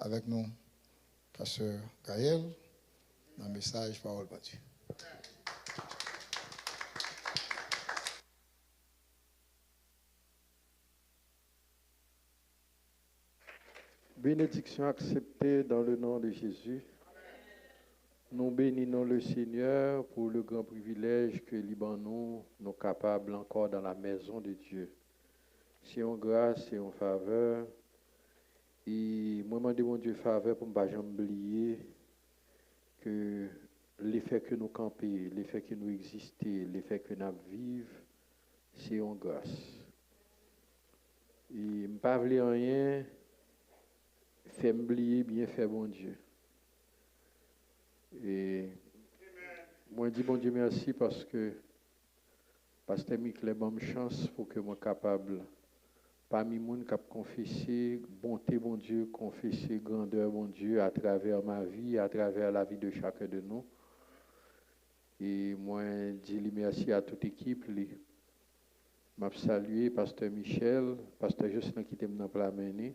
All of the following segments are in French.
avec nous, Pasteur Gaël, dans le message Parole de Dieu. Bénédiction acceptée dans le nom de Jésus. Nous bénissons le Seigneur pour le grand privilège que nous sommes capables encore dans la maison de Dieu. C'est une grâce, c'est une faveur. Et moi, je demande Dieu faveur pour ne pas oublier que l'effet que nous camper, l'effet que nous exister, l'effet que nous vivons, c'est une grâce. Et je ne pas rien, fait oublier bien fait bon Dieu. Et moi, je dis bon Dieu merci parce que Pasteur Michel m'a une chance pour que je sois capable, parmi les gens qui ont confessé bonté bon Dieu, confessé grandeur bon Dieu à travers ma vie, à travers la vie de chacun de nous. Et moi, je dis merci à toute l'équipe. Je salue Pasteur Michel, Pasteur Jocelyn qui était dans la main,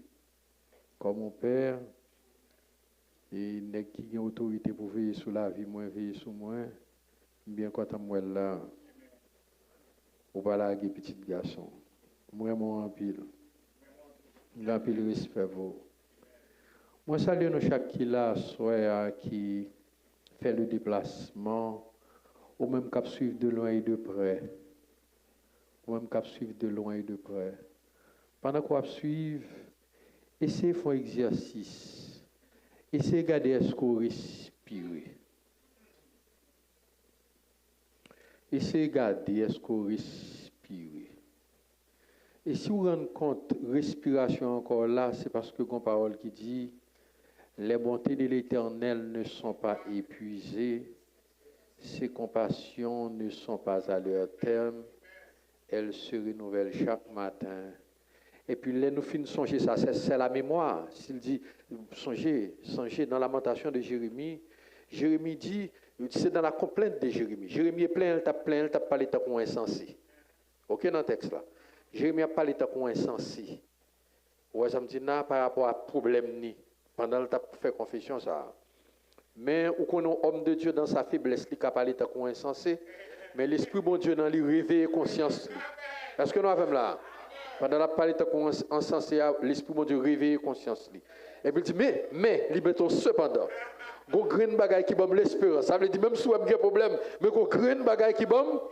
comme mon père. Et qui a autorité pour veiller sur la vie, moi, veiller sur moi. Bien content moi là, pour pas larguer petit garçon. Moi, mon empile. L'empile respect vous. Moi, salue nous chaque qui là, soit qui fait le déplacement, ou même qui suivre de loin et de près. Ou même qui suivre de loin et de près. Pendant qu'on suivre, essayez de faire exercice. Essayez de regarder est-ce qu'on respire. Essayez de regarder est-ce qu'on respire. Et si vous vous rendez compte, respiration encore là, c'est parce que une parole qui dit les bontés de l'Éternel ne sont pas épuisées, ses compassions ne sont pas à leur terme, elles se renouvellent chaque matin. Et puis, là, nous finissons songer ça, c'est la mémoire. S'il dit, songez dans lamentation de Jérémie. Jérémie dit, c'est dans la complainte de Jérémie. Jérémie est plein, elle t'a parlé de quoi insensé. Ok, dans le texte là. Jérémie a parlé de quoi insensé. Ouais, ça me dit, non, par rapport à problème ni. Pendant le temps fait confession, ça. Mais, ou qu'on est homme de Dieu dans sa faiblesse, il a parlé de quoi insensé. Mais l'Esprit bon Dieu dans lui réveille conscience. Est-ce que nous avons là? Pendant la parole de insensé, l'Esprit mon Dieu réveille conscience. Et puis il dit, mais, libérons cependant. Gon grain bagay qui bombe l'espérance. Ça veut dire même si vous avez un problème, mais gon grain bagay qui bombe.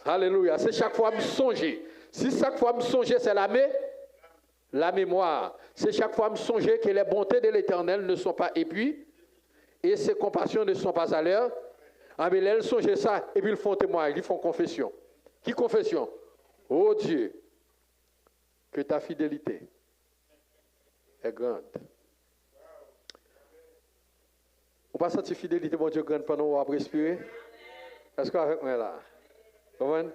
Alléluia. C'est chaque fois me songer. Si chaque fois me songer, c'est la mémoire. C'est chaque fois me songer que les bontés de l'Éternel ne sont pas épuisées et ses compassions ne sont pas à l'heure. Ah mais elles songent ça et puis ils font témoignage, ils font confession. Qui confession? Oh Dieu, que ta fidélité est grande. On pas sentir fidélité, mon Dieu, grande pendant qu'on va respirer? Est-ce que avec moi là? Comment?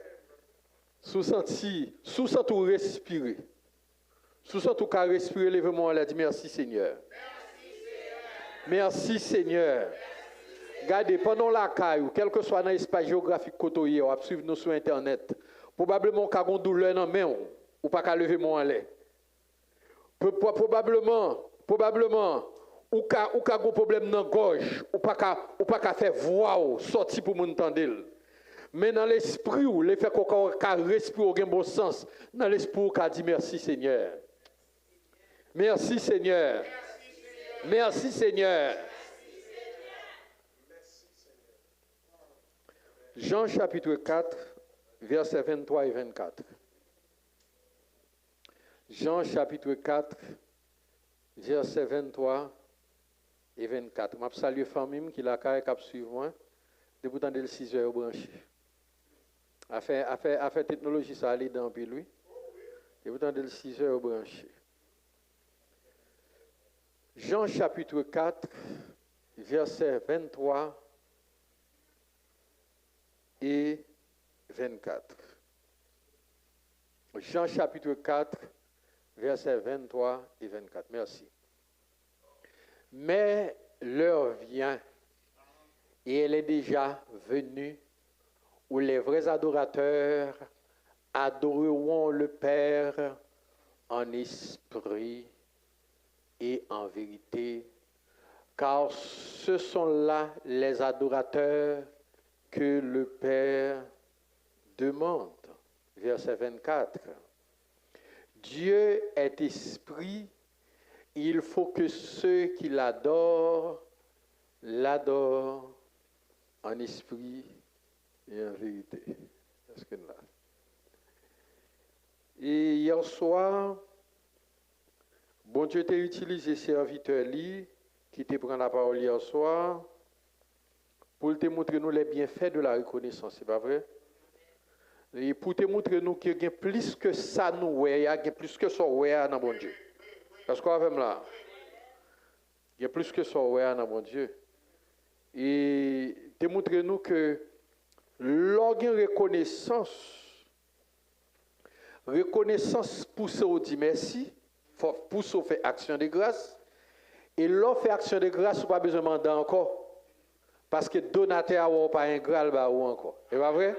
Sous-senti respirer. Sous-senti qu'à respirer, lève-moi là, dit merci Seigneur. Merci Seigneur. Regardez, pendant la caille, quel que soit dans l'espace géographique côtoyé, on va suivre nous sur Internet. Probablement qu'on a une douleur dans la main, ou pas qu'à lever mon lait. Probablement, ou qu'à un problème dans la gorge, ou pas qu'à faire voix sortir pour m'entendre. Mais dans l'esprit, le fait qu'on respire au bon sens, dans l'esprit, on dit merci Seigneur. Merci Seigneur. Merci Seigneur. Jean chapitre 4, versets 23 et 24. Jean chapitre 4, versets 23 et 24. Je salue la famille qui l'a cap suivre moi. Depuis dans le 6 heures branché. A fait technologie ça aller dans puis lui. Depuis dans le 6 heures branché. Jean chapitre 4, versets 23 et 24. Jean chapitre 4, versets 23 et 24. Merci. Mais l'heure vient, et elle est déjà venue, où les vrais adorateurs adoreront le Père en esprit et en vérité, car ce sont là les adorateurs que le Père demande. Verset 24. Dieu est esprit, il faut que ceux qui l'adorent en esprit et en vérité. Est-ce que là? Et hier soir, bon Dieu t'a utilisé serviteur li qui te prend la parole hier soir pour te montrer nous les bienfaits de la reconnaissance, c'est pas vrai? Et pour te montrer nous qu'il y a plus que ça nous il y a plus que ça dans bon Dieu. Est-ce qu'on va faire là? Il y a plus que ça dans bon Dieu. Et te montrer nous que l'organe reconnaissance pousse au dit merci, pousse au fait action de grâce. Et l'on fait action de grâce, on pas besoin de demander encore. Parce que donateur n'a pas un graal ou encore. C'est pas vrai?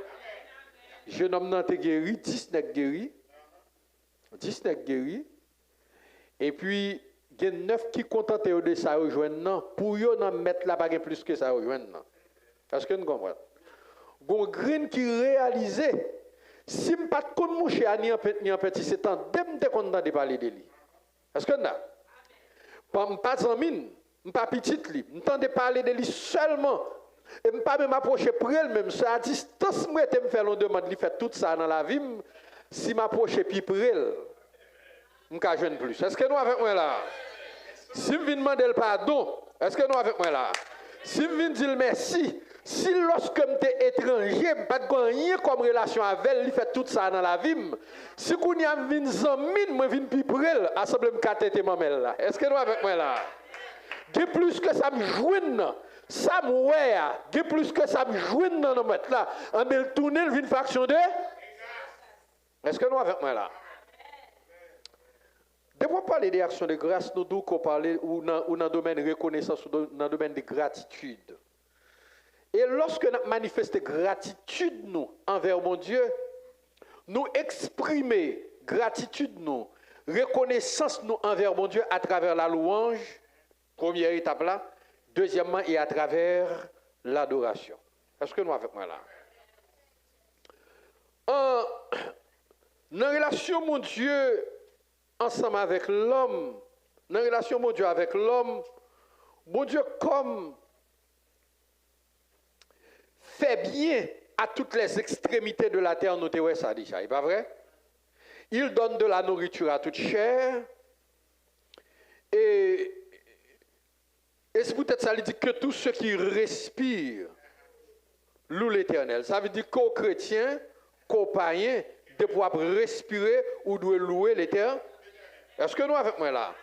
Jeune homme n'a pas guéri, 10 n'est guéri. 10 n'est guéri. Et puis, il y a 9 qui sont contentés de ça rejoindre. Pour eux, on mettre là pas plus que ça rejoindre. Est-ce que nous comprenons? Gon green qui réalisé, si je ne pas de moucher à ni en petit, c'est un dem de content de parler de lui. Est-ce que nous avons? Pas de mine, pas petite li, m'entend de parler de lui seulement. Et je ne pas même approcher pour elle même. À distance, moi, je me fais une demande, il fait tout ça dans la vie. Si je m'approche plus pour elle, je ne jeune plus. Est-ce que nous avec moi là? Si je viens demander le pardon, est-ce que nous avec moi là? Si je viens dire merci, si lorsque je suis étranger, je n'ai pas rien comme relation avec elle, il fait tout ça dans la vie. Si je viens zamine, je viens plus pour elle, assemble me catéter ma mère là. Est-ce que nous avec moi là? De plus que ça me joigne, ça me ouais, de plus que ça me joigne dans le mettre là, en me tourner, il vient faction de. Est-ce que nous avec moi là? Depuis qu'on parle des actions de grâce, nous devons parler dans le domaine de reconnaissance, ou dans le domaine de gratitude. Et lorsque nous manifestons gratitude nous envers mon Dieu, nous exprimons gratitude nous, reconnaissance nous envers mon Dieu à travers la louange, première étape là, deuxièmement et à travers l'adoration. Est-ce que nous avec moi là? Dans la relation mon Dieu ensemble avec l'homme, dans la relation mon Dieu avec l'homme, mon Dieu comme fait bien à toutes les extrémités de la terre, nous te ça déjà, n'est pas vrai? Il donne de la nourriture à toute chair. Et c'est peut-être ça, il dit que tous ceux qui respirent louent l'Éternel. Ça veut dire qu'aux chrétiens, qu'aux païens, de pouvoir respirer ou de louer l'Éternel. Est-ce que nous avec moi là?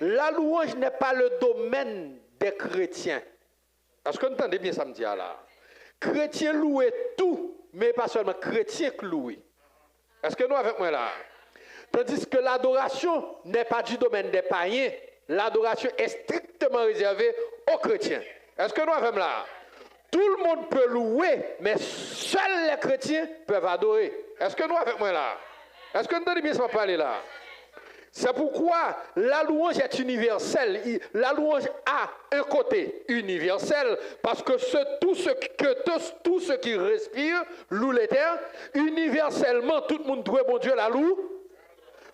La louange n'est pas le domaine des chrétiens. Est-ce que vous entendez bien ça me dit là? Chrétiens louent tout, mais pas seulement chrétiens qui louent. Est-ce que nous avec moi là? Tandis que l'adoration n'est pas du domaine des païens. L'adoration est strictement réservée aux chrétiens. Est-ce que nous avec moi là? Tout le monde peut louer, mais seuls les chrétiens peuvent adorer. Est-ce que nous avec moi là? Est-ce que vous entendez bien ce que je parle là? C'est pourquoi la louange est universelle. La louange a un côté universel parce que tous ceux qui respirent louent l'Éternel. Universellement, tout le monde doit bon Dieu la loue.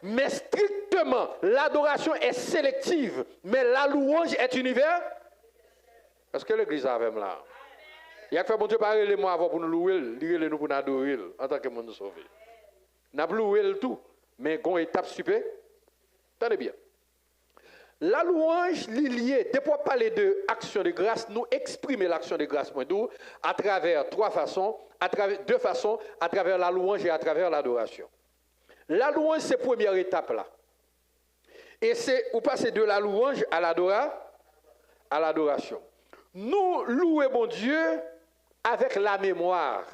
Mais strictement, l'adoration est sélective. Mais la louange est universelle. Est-ce que l'église a même là? Il y a fait bon Dieu parler les mots avant pour nous louer, nous pour nous adorer en tant que monde sauvé. Nous avons loué le tout, mais il y a une étape super. Tenez bien. La louange liée, depuis qu'on parler de action de grâce, nous exprimer l'action de grâce à travers deux façons, à travers la louange et à travers l'adoration. La louange, c'est la première étape là. Et c'est où passer de la louange à l'adoration. Nous louons mon Dieu avec la mémoire.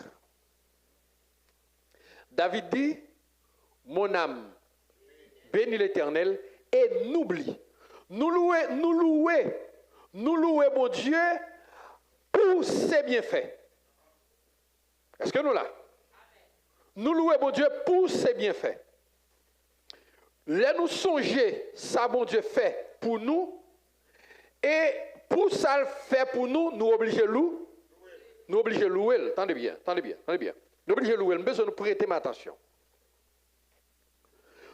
David dit, mon âme bénis l'Éternel et n'oublie. Nous louons mon Dieu pour ses bienfaits. Est-ce que nous là? Nous louons mon Dieu pour ses bienfaits. Là nous songer, ça mon Dieu fait pour nous. Et pour ça le fait pour nous, nous obligés louer. Nous obligés louer. Attendez bien. Nous obligés louer. Nous besoin de prêter attention.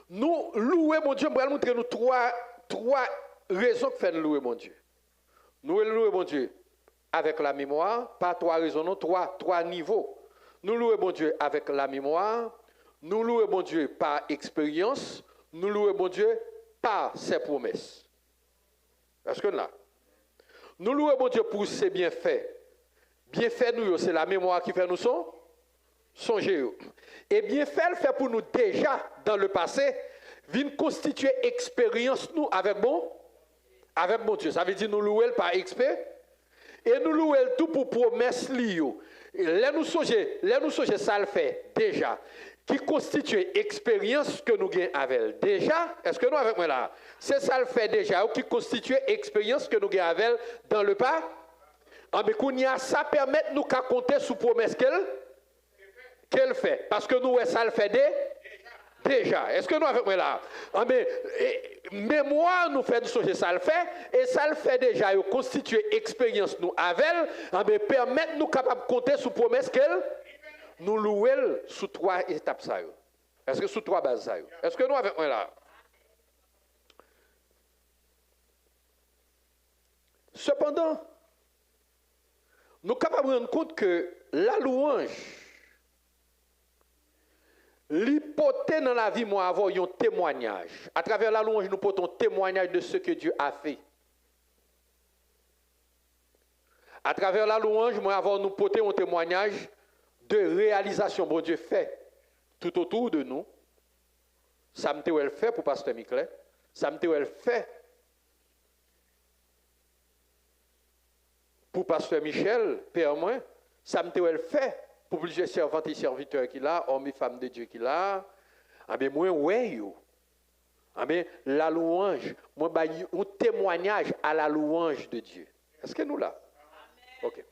Nous louer mon Dieu, je vais montrer nous trois raisons que fait nous louer mon Dieu. Nous louer mon Dieu avec la mémoire, pas trois raisons, non, trois niveaux. Nous louer mon Dieu avec la mémoire, nous louer mon Dieu par expérience, nous louer mon Dieu par ses promesses. Est-ce que là? Nous louer mon Dieu pour ses bienfaits. Bienfaits nous, c'est la mémoire qui fait nous songer. Et bienfaits le fait pour nous déjà dans le passé, vient constituer expérience nous avec mon Dieu. Ça veut dire nous louer par expérience. Et nous louer tout pour promesse liyo. Là nous songer ça le fait déjà. Qui constitue expérience que nous gagnons avec elle. Déjà, est-ce que nous avec moi là? C'est ça le fait déjà, qui constitue expérience que nous gagnons avec elle dans le pas. Mais ça permet de nous compter sous promesse qu'elle fait. Parce que nous, ça le fait déjà. Est-ce que nous avec moi là? Mais mémoire nous fait de ça le fait, et ça le fait déjà, il constitue expérience nous avec elle, mais permet de nous capables de compter sous promesse qu'elle nous louer sous trois étapes ça. Est-ce que sous trois bases ça? Est-ce que nous avec moi là? Cependant, nous sommes capables de rendre compte que la louange, l'hypothèse dans la vie, moi, avoir un témoignage. À travers la louange, nous portons témoignage de ce que Dieu a fait. À travers la louange, moi, avoir nous porter un témoignage de réalisation bon Dieu fait tout autour de nous. Ça me elle fait pour Pasteur Michelet. Ça me elle fait pour Pasteur Michel, Père moi. Ça me elle fait pour plusieurs servantes et serviteurs qu'il a, hommes et femmes de Dieu qu'il a. Ah ben moi ouais yo. Ah ben la louange, moi bah un témoignage à la louange de Dieu. Est-ce que nous là? OK.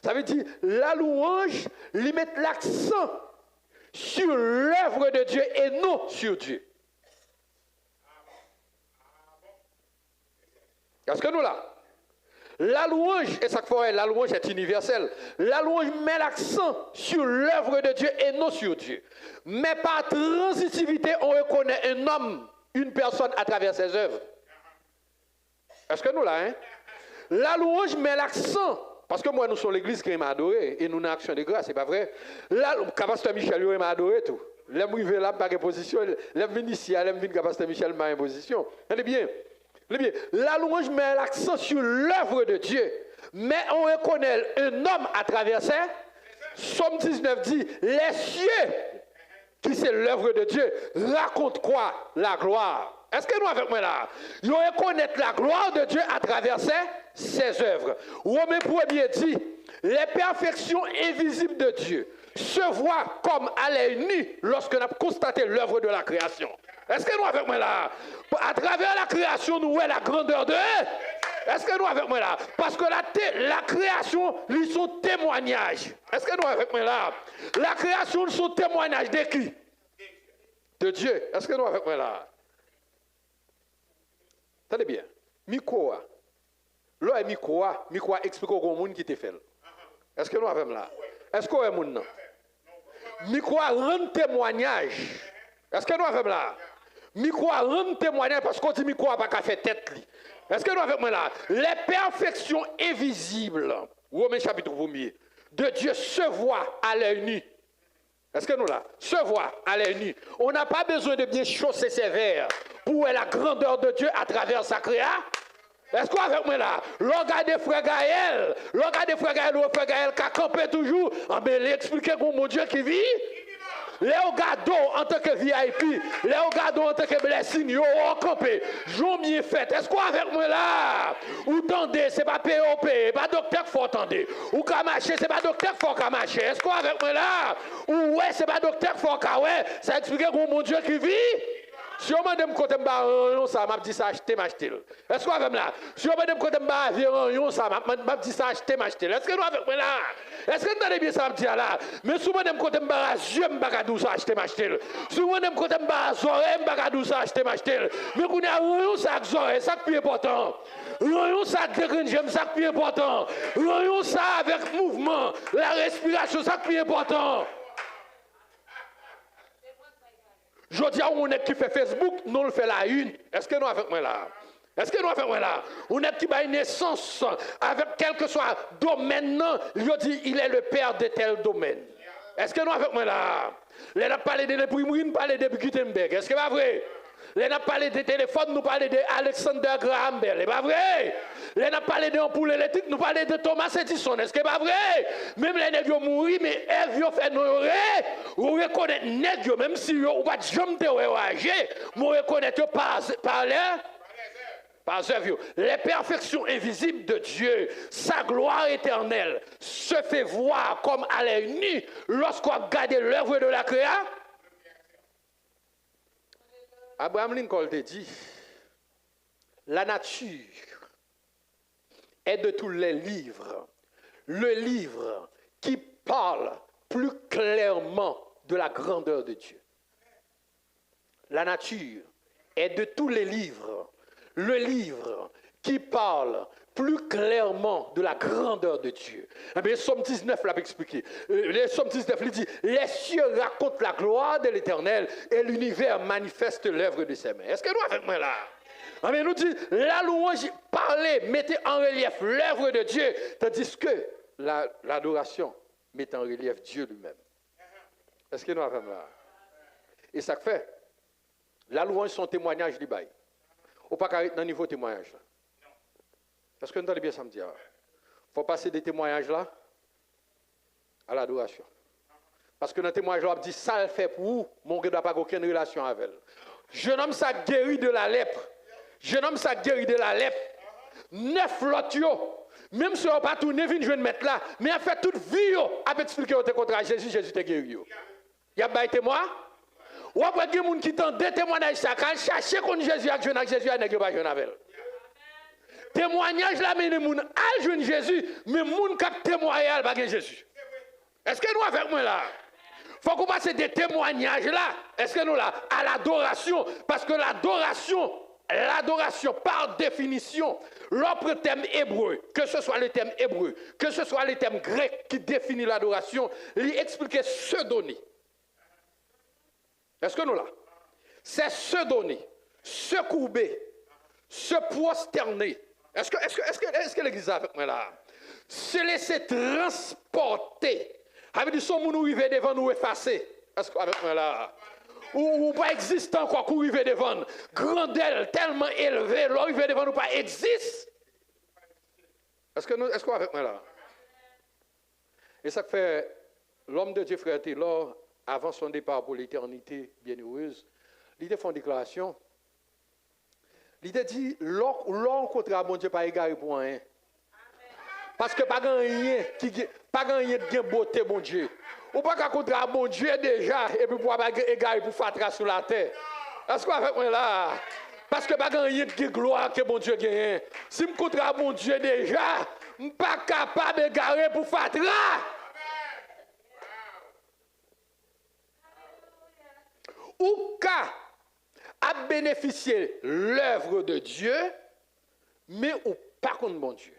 Ça veut dire, la louange, lui met l'accent sur l'œuvre de Dieu et non sur Dieu. Est-ce que nous là? La louange, et chaque fois, la louange est universelle. La louange met l'accent sur l'œuvre de Dieu et non sur Dieu. Mais par transitivité, on reconnaît un homme, une personne à travers ses œuvres. Est-ce que nous là, hein? La louange met l'accent. Parce que moi, nous sommes l'église qui m'a adoré et nous avons action de grâce, c'est pas vrai? Là, le pasteur Michel m'a adoré tout. L'aime arrivé là, pas de position. L'aime venu ici, l'aime venu pasteur Michel m'a une position. Allez bien. La louange met l'accent sur l'œuvre de Dieu. Mais on reconnaît un homme à travers ça. Somme 19 dit, les cieux, qui c'est l'œuvre de Dieu, racontent quoi? La gloire. Est-ce que nous avec moi là? Ils reconnaissent la gloire de Dieu à travers ses œuvres. Romains 1er dit, les perfections invisibles de Dieu se voient comme à l'œil nu lorsque nous avons constaté l'œuvre de la création. Est-ce que nous avec moi là? À travers la création, nous voyons la grandeur de Dieu. Est-ce que nous avec moi là? Parce que la création, lui, son témoignage. Est-ce que nous avec moi là? La création, son témoignage de qui? De Dieu. Est-ce que nous avec moi là? Attendez bien. Mikoa. Là, Mikoa explique au monde qui te fait. Est-ce que nous avons là? Est-ce qu'on a un monde? Mikoa rend témoignage. Est-ce que nous avons là? Mikoa rend témoignage parce qu'on dit Mikoa n'a pas fait tête. Est-ce que nous avons là? Les perfections invisibles, Romains chapitre 1er, de Dieu se voient à l'œil nu. Est-ce que nous là? Se voient à l'œil nu. On n'a pas besoin de bien chausser ses verres pour voir la grandeur de Dieu à travers sa création. Est-ce qu'on avec moi là? Regardez frère Gaël, le frère Gaël qui a campé toujours, mais il explique mon Dieu qui vit. Léo Gado en tant que VIP, Léo Gado en tant que blessing, yo campé, j'en mieux fait. Est-ce qu'on avec moi là? Ou tendez, c'est pas POP, pas docteur faut tendre. Ou qu'à marcher, c'est pas docteur faut qu'à marcher. Est-ce qu'on avec moi là? Ou ouais, c'est pas docteur faut qu'à ouais, ça explique mon Dieu qui vit. Si on m'a dit côté m'ba ça m'a dit ça acheter m'acheter. Est-ce qu'on avec là? Si on m'a dit côté m'ba avion ça m'a dit ça acheter m'acheter. Est-ce que nous avec moi là? Est-ce que vous entendez bien ça me dit là? Mais si on m'a dit côté m'ba yeux m'ba dou ça acheter m'acheter. Si on m'a dit côté m'ba oreille m'ba dou ça acheter m'acheter. Mais qu'on a ça oreille ça plus important. Ça dérange ça plus important. Ça avec mouvement, la respiration ça plus important. Je dis à on est qui fait Facebook, nous le fait la une. Est-ce que nous avec moi là? Est-ce que nous avec moi là? On est qui a naissance avec quel que soit domaine, il dit il est le père de tel domaine. Est-ce que nous avec moi là? Les n'a parlé de l'imprimerie, nous parlons de Gutenberg. Est-ce que c'est pas vrai? Les n'a parlé de téléphone, nous parlons de Alexander Graham Bell. C'est pas vrai? Les n'a parlé d'ampoule électrique, nous parlons de Thomas Edison. Est-ce que c'est pas vrai? Même les nègres mourir, mais Eve fait honorer, vous reconnaissez nègres, même si vous pas jamais te réagir, vous reconnaissez par les perfections invisibles de Dieu, sa gloire éternelle se fait voir comme à l'œil nu lorsqu'on regarde l'œuvre de la création. Abraham Lincoln te dit, la nature est de tous les livres, le livre qui parle plus clairement de la grandeur de Dieu. La nature est de tous les livres, le livre qui parle plus clairement de la grandeur de Dieu. Eh bien, Somme 19 l'a expliqué. Le Somme 19 il dit, les cieux racontent la gloire de l'Éternel et l'univers manifeste l'œuvre de ses mains. Est-ce que nous avec moi là? Eh bien, nous dit, la louange, parlez, mettez en relief l'œuvre de Dieu, tandis que l'adoration met en relief Dieu lui-même. Est-ce que nous avec moi là? Et ça fait, la louange, son témoignage du bail. Ou pas carrément dans le niveau témoignage là. Est-ce que nous entendez bien ça me dire? Il faut passer des témoignages là à l'adoration. Parce que dans le témoignage là, on dit ça le fait pour vous, mon gars n'a pas aucune relation avec elle. Jeune homme ça guéri de la lèpre. Jeune homme ça guéri de la lèpre. 9 l'autre, même si on n'a pas tourné, vient je mettre là, mais en fait toute vie, a expliqué contre Jésus, Jésus t'a guéri. Il y a pas témoin? Ou après des gens qui t'ont des témoignages ça, quand chercher contre Jésus avec Jésus, il n'est pas jeune avec elle. Témoignage là, mais les gens à jeune Jésus, mais les gens qui témoignent à pas Jésus. Est-ce que nous avec moi là? Il faut qu'on passe des témoignages là. Est-ce que nous là? À l'adoration. Parce que l'adoration, par définition, l'autre thème hébreu, que ce soit le thème hébreu, que ce soit le thème grec qui définit l'adoration, lui expliquer se donner. Est-ce que nous là? C'est se donner, se courber, se prosterner. Est-ce que l'église est avec moi là? Se laisser transporter. Avec du son, nous arriver devant nous effacer. Est-ce que avec moi là? Ou pas existant encore, qu'on arrive devant. Grandelle tellement élevée, l'arrivée devant nous pas existe. Est-ce qu'on avec moi là? Et ça fait l'homme de Dieu, frère Taylor, avant son départ pour l'éternité bienheureuse, il a fait une déclaration. Il a dit, l'on rencontre mon Dieu pas égaré pour rien. Parce que pas rien de beauté, mon Dieu. Ou pas qu'à contre mon Dieu déjà, et puis pour pas égaré pour fatra sur la terre. Est-ce qu'on avec moi là? Parce que pas rien de gloire que mon Dieu gagne. Si je contre mon Dieu déjà, je ne suis pas capable d'égarer pour fatra. Ou qu'à a bénéficié l'œuvre de Dieu, mais ou pas contre mon Dieu.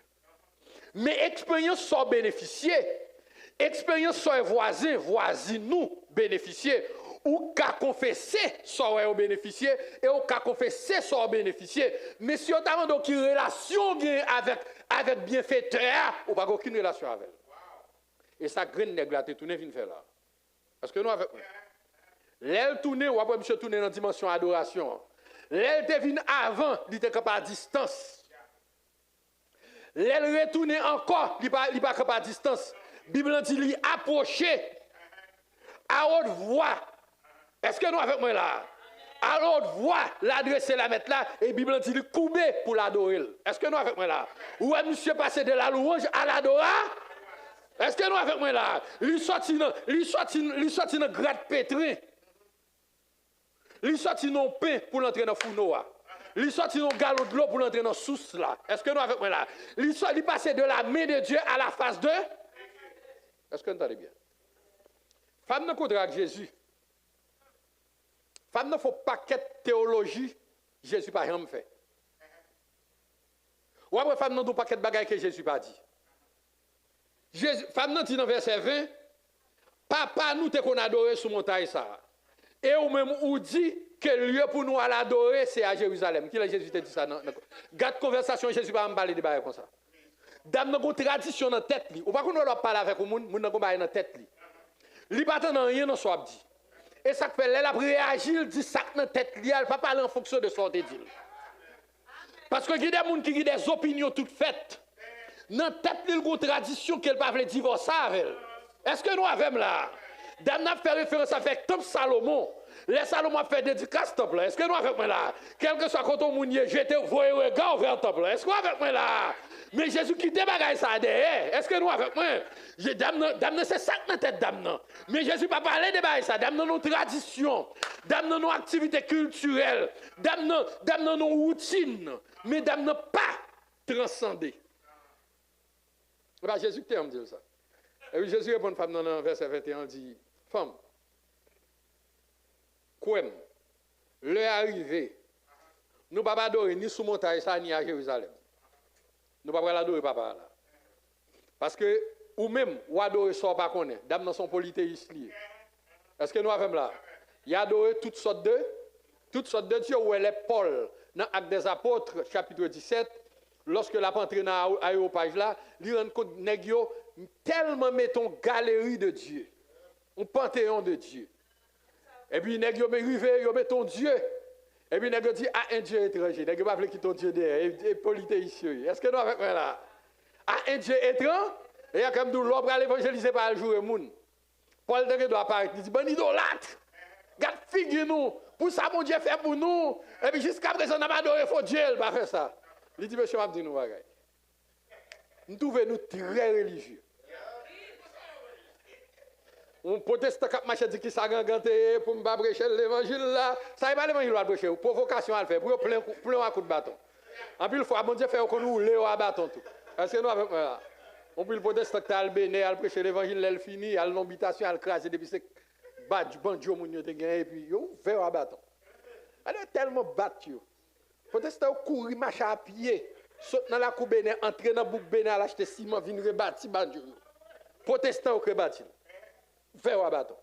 Mais expérience sans bénéficier, expérience sans voisin, nous bénéficier, ou qu'à confesser sans bénéficier, et ou qu'à confesser sans bénéficier. Mais si on a donc une relation avec bienfaiteur, ou pas aucune relation avec elle. Et ça graine nègre là, tu tourné vient faire là. Parce que nous avec l'aile tourné ou après monsieur tourné dans dimension adoration. L'aile te vient avant, il était capable à distance. L'aile retourné encore, il pas capable à distance. Bible dit lui approcher à haute voix. Est-ce que nous avec moi là? À haute voix, l'adresser la mettre là et Bible dit lui couper pour l'adorer. Est-ce que nous avec moi là? Ou est monsieur passer de la louange à l'adoration? Est-ce que nous avec moi là? Lui sorti dans gratte pétrin. Li sorti non pain pour l'entrer dans fourneau. Li sorti non galon de l'eau pour l'entrer dans source là. Est-ce que nous avec moi là? Li passé de la main de Dieu à la face de. Est-ce que nous entendez bien? Femme ne contre avec Jésus. Femme ne faut pas qu'être théologie. Jésus pas rien fait. Ou après femme ne doit pas qu'être bagaille que Jésus pas dit. Femme ne dit dans verset 20. Papa nous te qu'on adoré sous montagne ça. Et ou même ou dit que le lieu pour nous aller adorer, c'est à Jérusalem. Qui l'a Jésus te dit ça? Garde conversation, Jésus va me parler de bail comme ça. Dame n'a pas tradition dans tête li. Ou pas qu'on doit parler avec le monde, n'a pas dans tête li. Li pas tant rien dans soit dit. Et ça fait elle a réagi, il dit ça dans tête li, elle pas parler en fonction de son dit. Parce que il y a des gens qui ont des opinions toutes faites. Dans tête li une tradition qu'elle pas veut divorcer avec elle. Est-ce que nous avons là? Dame n'a fait référence avec Temple Salomon. Les Salomon a fait dédicace temple. Est-ce que nous avec moi là? Quel que soit quand on mounier, j'étais voyé regard vers le temple. Est-ce que nous avec moi là? Mais Jésus qui débagaille ça derrière. Est-ce que nous avec moi? Dame c'est ça dans tête dame. Mais Jésus pas parler de bail ça. Dame nos traditions, dame nos activités culturelles, dame nos routines. Mais dame n'a pas transcendé. Bah Jésus qui t'a dit ça. Et puis Jésus répond à une femme dans le verset 21, il dit, femme, quoi, l'heure arrivée, nous ne pouvons pas adorer ni sous montagne ça, ni à Jérusalem. Nous ne pouvons pas adorer papa là. Parce que, ou même, ou adorer ça, pas connaît, dame dans son polythéisme. Est-ce que nous avons là? Il y a adoré toutes sortes de dieux, où elle est Paul, dans Actes des Apôtres, chapitre 17, lorsque la entrée dans l'aéropage là, il rend compte, négio, tellement mettons galerie de Dieu, un panthéon de Dieu. Et puis, nèg yo arrivé, yo met ton Dieu. Et puis, nèg yo dit, ah, un Dieu étranger. Nèg yo pas veut quitter ton Dieu derrière. Et polythéisme. Est-ce que nous avec moi là? Ah, un Dieu étranger. Et comme nous, l'homme va l'évangéliser par le jour et moun. Paul de doit apparaître. Il dit, bon idolâtre. Garde figure nous. Pour ça, mon Dieu fait pour nous. Et puis, jusqu'à présent, on n'a pas adoré faux Dieu. Il va faire ça. Il dit, monsieur, je vais dire nous, bagaille. Nous trouvons nous très religieux. On protestant qui marche dit qui ça ganganté pour me prêcher l'évangile là, ça n'est pas l'évangile à prêcher, provocation à le faire, pour plein à coup de bâton. En plus, il faut bon Dieu faire qu'on nous léo à bâton tout. Parce que nous avec là. On peut le protestant qui a le béné, à prêcher l'évangile, elle fini, à l'ambitation, à le craser depuis c'est battu bandio mon yo te gagné et puis yo faire à bâton. Elle est tellement battu. Protestant courir marcher à pied, saute dans la cour béné, entrer dans bouc béné à l'acheter ciment, venir rebâtir bandio. Protestant au rebâtir. Faire un bâton.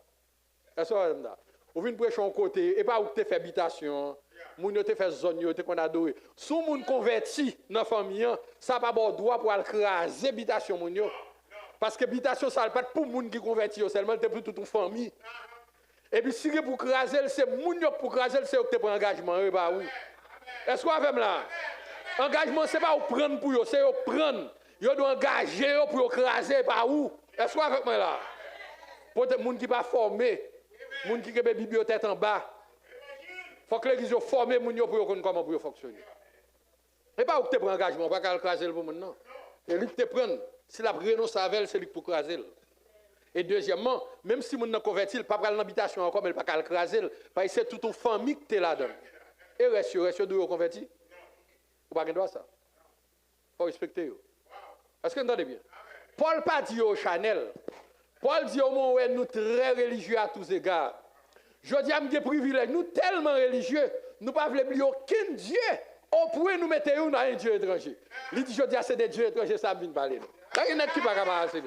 Est-ce que vous venez prêcher un côté, et pas où tu fais habitation, moun te fait zone, te qu'on adore. Si moun converti dans la famille, ça pas bon droit pour craser habitation moun yo. Parce que habitation ça pas pour moun qui converti seulement, c'est pour toute une famille. Et puis si pour craser, c'est moun yo pour craser, c'est que tu prends engagement, bah oui. Est-ce qu'on fait là? Engagement c'est pas ou prendre pour yo, c'est ou prendre. Yo doit engager pour craser par où? Est-ce qu'on fait là? Pour les gens qui ne sont pas formés, les gens qui ont des bibliothèques en bas, il faut que l'église soit formée pour comprendre comment fonctionner. Et pas où tu prends engagement, pas qu'à craser le monde, non. Et lui, tu prends, si la renonce à elle, c'est lui pour craser. Et deuxièmement, même si mon n'a converti, il pas prendre l'habitation encore, mais il pas qu'à craser, parce que c'est toute une famille qui est là-dedans. Et reste d'où converti? Ou pas droit ça? Il faut respecter. Est-ce que vous entendez bien? Paul pas dit au Chanel. Paul dit au moment où nous très religieux à tous égards. Je dis à mes privilèges, nous tellement religieux, nous ne pouvons pas oublier aucun Dieu. Au point nous mettons dans un Dieu étranger. Il dit, je dis à ces dieux étrangers, ça vient parler. Il y a qui ne peut pas parler.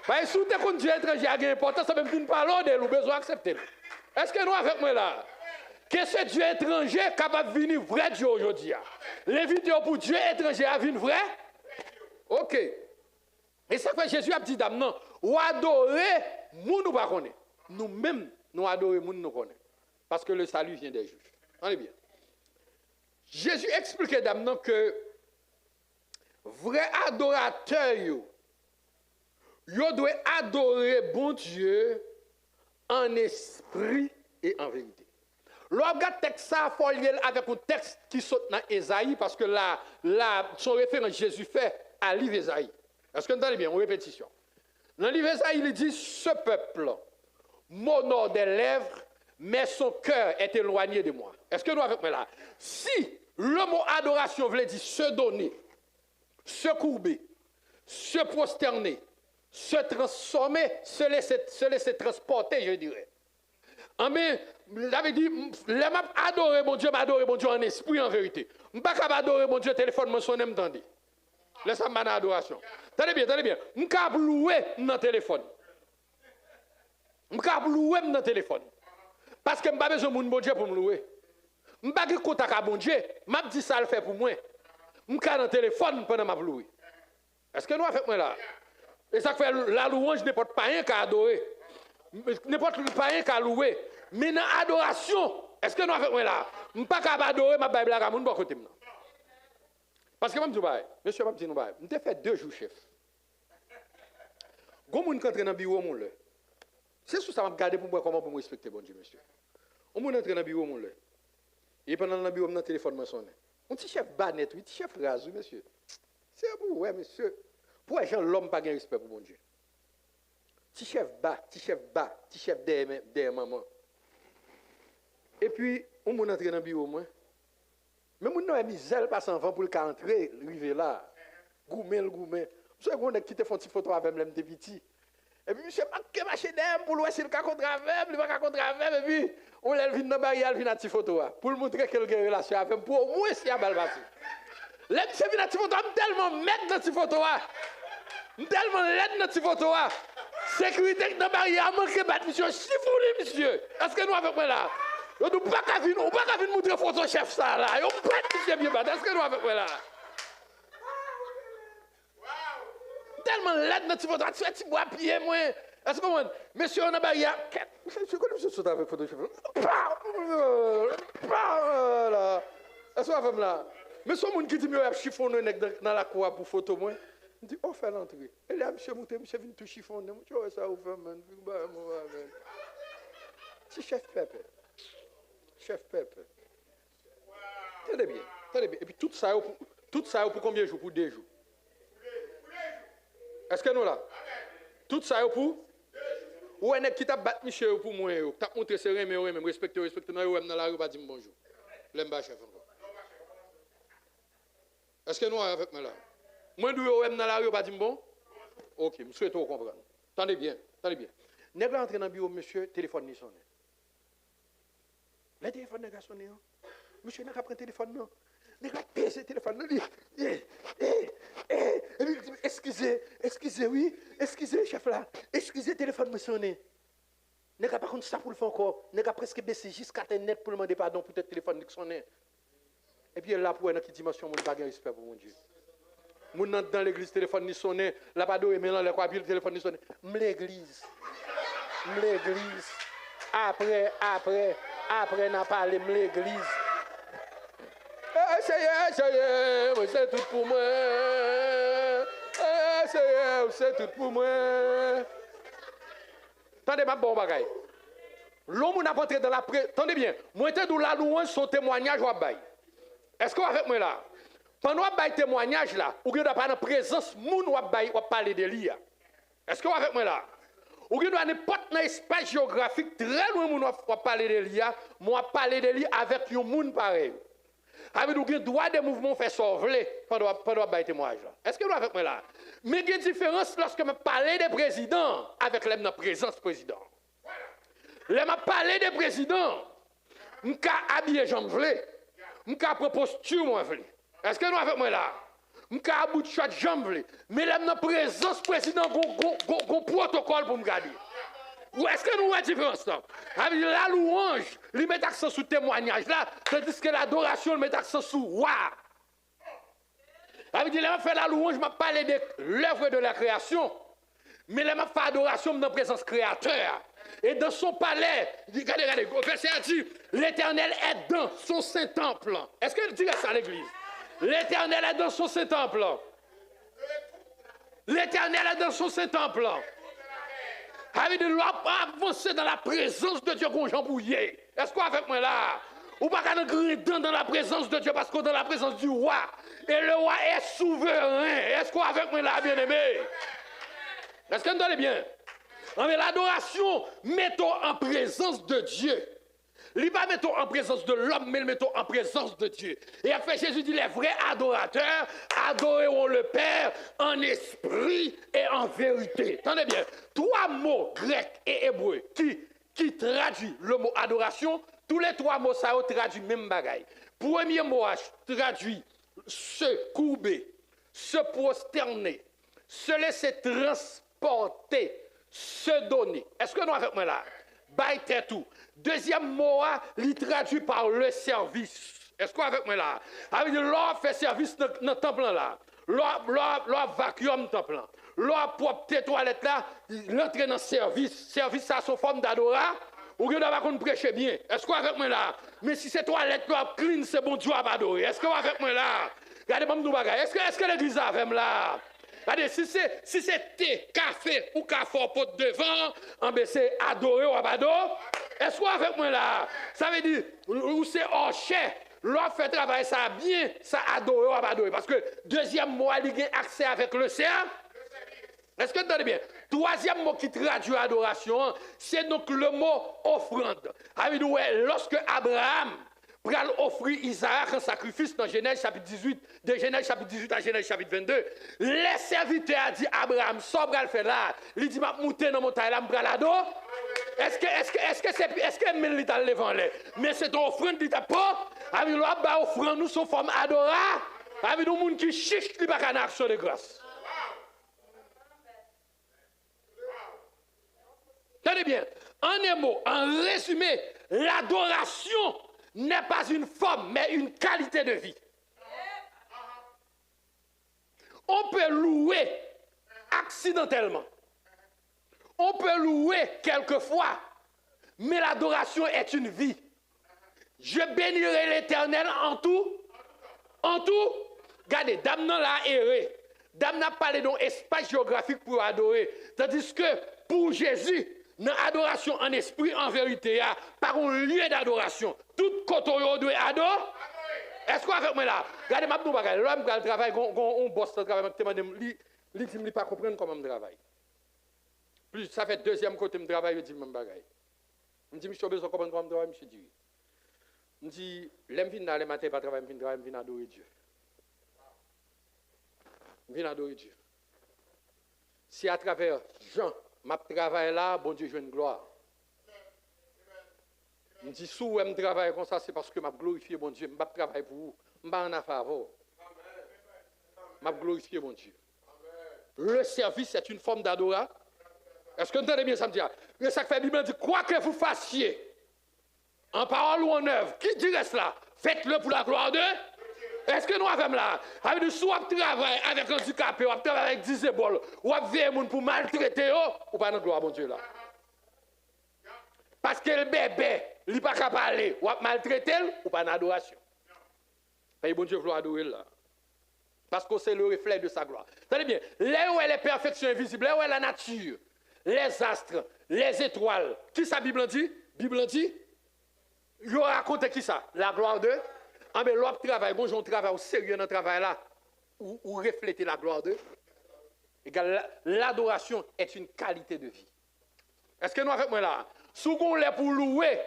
Parce que si vous avez un Dieu étranger a une importance, ça vient parler de nous, besoin d'accepter. Est-ce que nous avec moi là? Que ce Dieu étranger est capable de venir vrai Dieu aujourd'hui? Les vidéos pour Dieu étranger à venir vrai? Ok. Et ça fait Jésus a dit dame non, ou adorer moun nous pas connaît. Nous-mêmes nous adorer moun nous connaît. Parce que le salut vient des juges. On est bien. Jésus expliquait dame non que vrai adorateur yo doit adorer bon Dieu en esprit et en vérité. L'on regarde texte ça faut lier avec un texte qui saute dans Ésaïe parce que là son référence Jésus fait à livre Ésaïe. Est-ce que vous entendez bien? En répétition. Dans le livre Ésaïe, il dit, ce peuple m'honore des lèvres, mais son cœur est éloigné de moi. Est-ce que nous avec moi là? Si le mot adoration veut dire se donner, se courber, se prosterner, se transformer, se laisser transporter, je dirais. Mais, j'avais dit, les m'a adoré mon Dieu en esprit, en vérité. Je ne peux pas adorer mon Dieu, téléphone, me sonne, me tendez. Laissez-moi ma adoration. Tenez bien. Je ne peux pas louer dans le téléphone. Je ne peux pas louer dans le téléphone. Parce que je n'ai pas besoin de mon Dieu pour me louer. Je n'ai pas de contact avec mon Dieu. Je dis ça le fait pour moi. Je suis dans le téléphone pendant ma louer. Est-ce que nous avons fait moi là? Et ça fait la louange, n'importe pas rien qu'à adorer. N'importe pas rien qu'à louer. Mais dans l'adoration, est-ce que nous avons fait moi là? Je ne peux pas adorer ma Bible à mon côté. Parce que je me dis, monsieur, je me dis, je fait 2 jours chef. Quand je suis entré dans le bureau, c'est sur ça que je regarde pour moi comment pour me respecter, bon Dieu, monsieur. On est entré dans le bureau, et pendant le bureau, mon téléphone m'a sonné. Un petit chef bannet, un petit chef rasé, monsieur. C'est pour ouais, monsieur. Pour les gens, l'homme n'a pas de respect pour mon Dieu. Petit chef petit chef derrière maman. Et puis, on est entré dans le bureau, moi. Mais mon nom est mis zèle passe en vent pour le rentrer, arriver là. Goumé. Vous savez qu'on a quitté une petite photo avec moi, j'étais petit. Et puis, monsieur, je marché derrière pour voir si le cas contre avec, il va contre avec, et puis, on l'a vu dans la barrière, il vient dans la petite photo, pour le montrer qu'il y a une relation avec moi, pour au moins s'il y a balle passée. Là, monsieur vient dans la petite photo, je suis tellement maître dans la petite photo, je suis tellement laide dans la petite photo, sécurité dans la barrière, manque de battre, monsieur, chiffoulé, monsieur. Est-ce que nous avec moi là? On ne peut pas venir montrer photo chef ça là, on ne peut pas monsieur bien battre, est-ce que nous avec moi là? Tellement laide dans la petite photo, tu bois pied, moi. Est-ce que monsieur, on a barrière. Je connais monsieur saute avec photo chef. Est-ce que vous là? Monsieur, mon qui dit, je vais chiffonner dans la cour pour photo, moi. Je dis, on fait l'entrée. Et là, monsieur monté, monsieur vient tout chiffonner. Je dis, ça vous fait, man. C'est chef Pepe. Chef Pepe. Tenez bien. Et puis tout ça, pour combien de jours? Pour 2 jours. Est-ce que nous là? Tout ça pour? Ou est-ce qui t'a battu monsieur pour moi? T'as montré ses reins, mais même respecter, non, dans la rue, pas dire bonjour. L'aime pas chef encore. Est-ce que nous avec moi là? Moi, nous dans la rue, pas dire bon? Ok, je souhaite vous comprendre. Attendez bien. Nègre entre dans le bureau, monsieur, téléphone ni sonne. Le téléphone n'est pas sonné. Monsieur n'a pas pris le téléphone, non. Nègre a payé ce téléphone, non. Excusez, oui. Excusez, chef là. Excusez, téléphone me sonne. Nègre pas contre ça pour le faire encore. Nègre presque baissé jusqu'à net pour demander pardon pour le téléphone qui sonne. Et puis là, pour une dimension, mon bagage respect pour mon Dieu. Mon dans l'église, téléphone ni sonné, la pas d'eau, mais là, le téléphone ni sonné. L'église. Après, n'a parlé de l'église. Ça y est, c'est tout pour moi. C'est tout pour moi. Attendez, ma bon bagaille. L'homme n'a pas entré dans la pré. Attendez bien, moi, j'étais dans la louange, son témoignage ou bail. Est-ce que vous avec moi là? Pendant que vous témoignage là, vous n'avez pas de présence, moun ou parler de lui. Est-ce que vous avec moi là? Vous n'avez n'importe quel espace géographique très loin, moun ou parler de lui, moi parler de lui avec un moun pareil. Avec nous, droit des mouvements fait sauver pendant que témoignage là. Est-ce que vous avec moi là? Mais il y a une différence lorsque je parle des présidents avec la présence président. Là, je parle des présidents, je suis habillé, j'en veux. Je suis posture, moi, est-ce que nous avec moi là? Je suis à bout de chaque jambe, mais là, dans présence président, un protocole pour me garder. Ou est-ce que nous avons une différence là? La louange, il met accent sur le témoignage là, tandis que l'adoration, il met accent sur waouh. Là, je fais la louange, je parle de l'œuvre de la création, mais là, je fais l'adoration dans la présence créateur. Et dans son palais, regardez, verset a dit, l'Éternel est dans son Saint-Temple. Est-ce que tu dirais ça à l'église? L'Éternel est dans son Saint-Temple. L'Éternel est dans son Saint-Temple. Avec de l'homme avancer dans la présence de Dieu qu'on jambouillé. Est-ce qu'on avec moi là? Ou pas qu'à nous dans la présence de Dieu parce qu'on est dans la présence du roi. Et le roi est souverain. Est-ce qu'on avec moi là, bien-aimé? Est-ce que vous entendez bien? Mais l'adoration, mettons en présence de Dieu. Il pas mettons en présence de l'homme, mais le mettons en présence de Dieu. Et après, Jésus dit, les vrais adorateurs adoreront le Père en esprit et en vérité. Tenez bien, 3 mots grecs et hébreux qui traduisent le mot adoration, tous les 3 mots, ça traduit même bagaille. Premier mot traduit se courber, se prosterner, se laisser transporter, se donner. Est-ce que nous avec moi là? Baïté tout. Deuxième mot, il traduit par le service. Est-ce que nous avec moi là? Avec l'or fait service dans le temple là. L'or vacuum temple là. L'or propre toilette là, l'entrée dans le service. Service, ça a son forme d'adoration. Ou que nous avons prêché bien. Est-ce que vous avec moi là? Mais si c'est toilette là, clean, c'est bon Dieu à adorer. Est-ce que vous avec moi là? Regardez-moi nous bagaille. Est-ce que l'église a avec moi là? Regardez, si c'est thé, café ou café pot devant, c'est adorer ou adorer. Est-ce que vous avec moi là? Ça veut dire, ou c'est hors chair. L'autre fait travailler ça bien, ça adorer ou adorer. Parce que deuxième mot, il a accès avec le cerf. Est-ce que vous entendez bien? Troisième mot qui traduit adoration, c'est donc le mot offrande. Lorsque Abraham pral offrir Isaac en sacrifice dans Genèse chapitre 18, de Genèse chapitre 18 à Genèse chapitre 22, les serviteurs a dit Abraham, ça pral faire là. Il dit m'a monter dans montagne là, pral adorer. Est-ce que même l'état levant là? Mais c'est ton offrande qui t'a pas. Avec l'autre bah offrande nous sous forme adora. Avec nous monde qui chiche qui pas en action de grâce. Tenez bien, en un mot, en résumé, l'adoration n'est pas une forme, mais une qualité de vie. On peut louer accidentellement. On peut louer quelquefois, mais l'adoration est une vie. Je bénirai l'Éternel en tout. En tout. Regardez, dame n'a pas erré. Dame n'a pas parlé d'un espace géographique pour adorer. Tandis que pour Jésus, dans l'adoration en esprit, en vérité, par un lieu d'adoration, tout côté doit adorer. Est-ce qu'on avec moi là? Regardez, ma bagaille. L'homme qui travaille, on bosse le travail, il dit pas comprendre comment je travaille. Plus ça fait deuxième côté de travail, il dit même bagaille. Je dis, je suis besoin de comprendre comment je travaille, je dis. Je dis, l'aime vient dans les matins, pas travailler, je viens adorer Dieu. Je viens adorer Dieu. Si à travers Jean, je travaille là, bon Dieu, je une gloire. Je dis, si je travaille comme ça, c'est parce que je glorifie mon Dieu. Je ne travaille pour vous. Je ne suis pas en faveur. Je glorifie mon Dieu. Le service est une forme d'adoration. Est-ce que vous entendez bien ça me dit? Mais ça fait Bible dit, quoi que vous fassiez, en parole ou en œuvre, qui dirait cela? Faites-le pour la gloire de Dieu. Est-ce que nous avons là? Avec soit travail avec un handicapé, ou travail avec 10 épaules, ou avec des gens pour maltraiter, ou pas notre gloire, mon Dieu là? Parce que le bébé, il n'est pas capable de parler, ou maltraiter, ou pas d'adoration. Et bon Dieu, il faut adorer là. Parce que c'est le reflet de sa gloire. Tenez bien, là où est la perfection invisible, là où est la nature, les astres, les étoiles, qui ça Bible dit? Bible dit? Il raconte qui ça? La gloire de? Ah mais l'autre travail, bon, on travaille au sérieux dans le travail là, où refléter la gloire de? L'adoration est une qualité de vie. Est-ce que nous avec moi là? Sous qu'on l'est pour louer,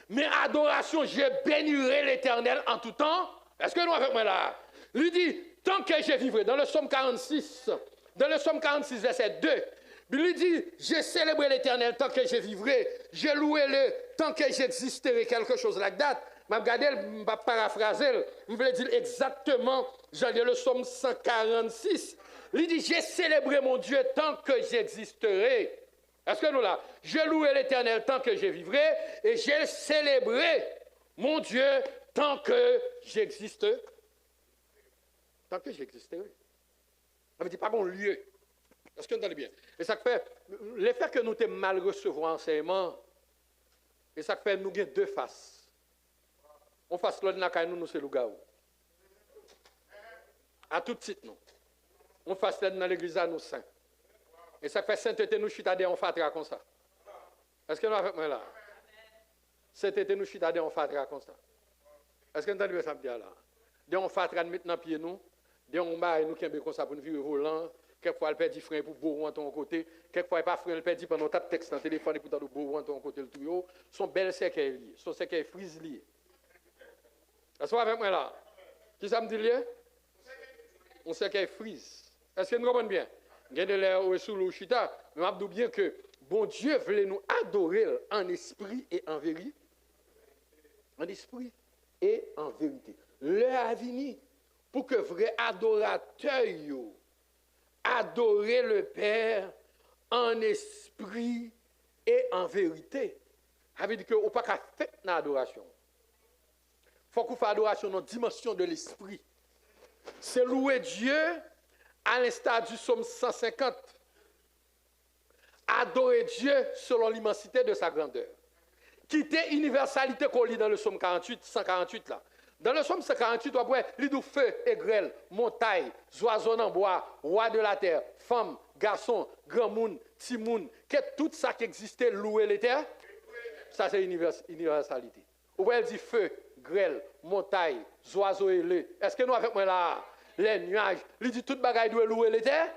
mais adoration, je bénirai l'Éternel en tout temps. Est-ce que nous avec moi là? Lui dit, tant que je vivrai, dans le psaume 46, verset 2, lui dit, je célébrerai l'Éternel tant que je vivrai, je louerai-le tant que j'existerai, quelque chose like that. Je vais regarder, je vais paraphraser, je vais dire exactement, j'en ai le psaume 146. Il dit, je célébrerai mon Dieu tant que j'existerai. Est-ce que nous là? Je louerai l'Éternel tant que je vivrai et je célébrerai mon Dieu tant que j'existerai. Tant que j'existerai. Ça veut dire pas bon lieu. Est-ce que vous entendez bien? Et ça fait, l'effet que nous t'aimons mal recevoir enseignement, et ça fait nous avons deux faces. On fasse l'autre dans nous, c'est le gars. À tout titre, nous. On fasse l'autre dans l'église à nous saints. Et ça fait sainteté nous chitadé on fatra comme ça. Est-ce que nous avec moi là? Sainteté nous chitadé on fatra comme ça. Est-ce que vous entendez ça me dire là? De on fatra mettre dans pied nous, de on bail nous qui comme ça pour nous vivre volant, Quelquefois, elle perd du frein pour bourrer en ton côté. Quelquefois, elle pas frein, elle perd pendant ta texte dans le téléphone et pour t'en bourrer en ton côté le tuyau. Son bel cercueil lié, son cercueil frise lié. Est-ce que vous avec moi là? Qui ça me dit lié? On cercueil frise. Est-ce que nous comprenons bien? Il y a de l'air sous le chita, mais je dis bien que bon Dieu voulait nous adorer en esprit et en vérité. En esprit et en vérité. L'heure a venu pour que vrai adorateur adorer le Père en esprit et en vérité. Ça veut dire qu'on ne peut pas faire l'adoration. Il faut qu'on fasse l'adoration dans la dimension de l'esprit. C'est louer Dieu à l'instar du psaume 150. Adorer Dieu selon l'immensité de sa grandeur. Quitter l'universalité qu'on lit dans le psaume 48, 148 là. Dans le psaume 148, on voit lit du feu et grêle, montagne, oiseaux en bois, roi de la terre, femme, garçon, grand monde, petit monde, que tout ça qui existait louer les terres. Ça c'est universalité. On voit elle dit feu, grêle, montagne, oiseaux ailés. Est-ce que nous avec moi là, les nuages, il dit toute bagaille doit louer les terres.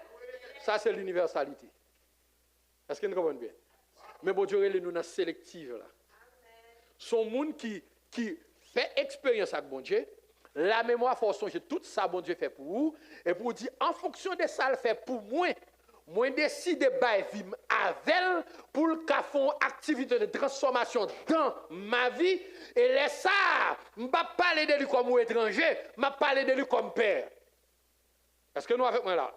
Ça c'est l'universalité. Est-ce que nous comprenons bien? Mais bon Dieu, nous dans sélective là. Son monde qui fait expérience avec bon Dieu, la mémoire faut songer tout ça bon Dieu fait pour vous et pour dire en fonction de ça le fait pour moi décide de vivre avec pour le faire activité de transformation dans ma vie et laisse ça, je pas parler de lui comme étranger, je parler de lui comme père. Est-ce que nous avec moi là?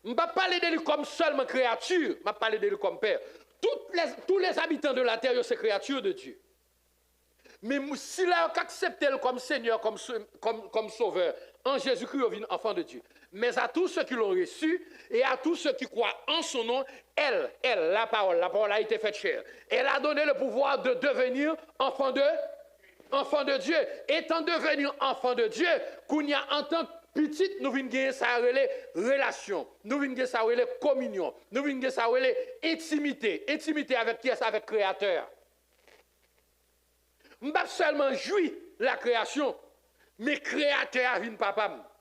Je ne vais pas parler de lui comme seulement créature, je vais parler de lui comme père. Tous les habitants de la terre, c'est créatures de Dieu. Mais si là, on accepte comme Seigneur, comme Sauveur, en Jésus-Christ, on vient enfant de Dieu. Mais à tous ceux qui l'ont reçu et à tous ceux qui croient en son nom, elle, la parole a été faite chair. Elle a donné le pouvoir de devenir enfant de Dieu. Étant devenu enfant de Dieu, qu'on y a en tant que petite, nous venons gagner ça relation, nous venons gagner ça communion, nous venons gagner ça intimité. Intimité avec qui est-ce? Avec le Créateur. Je ne pas seulement jouir la création, mais le Créateur vient papa.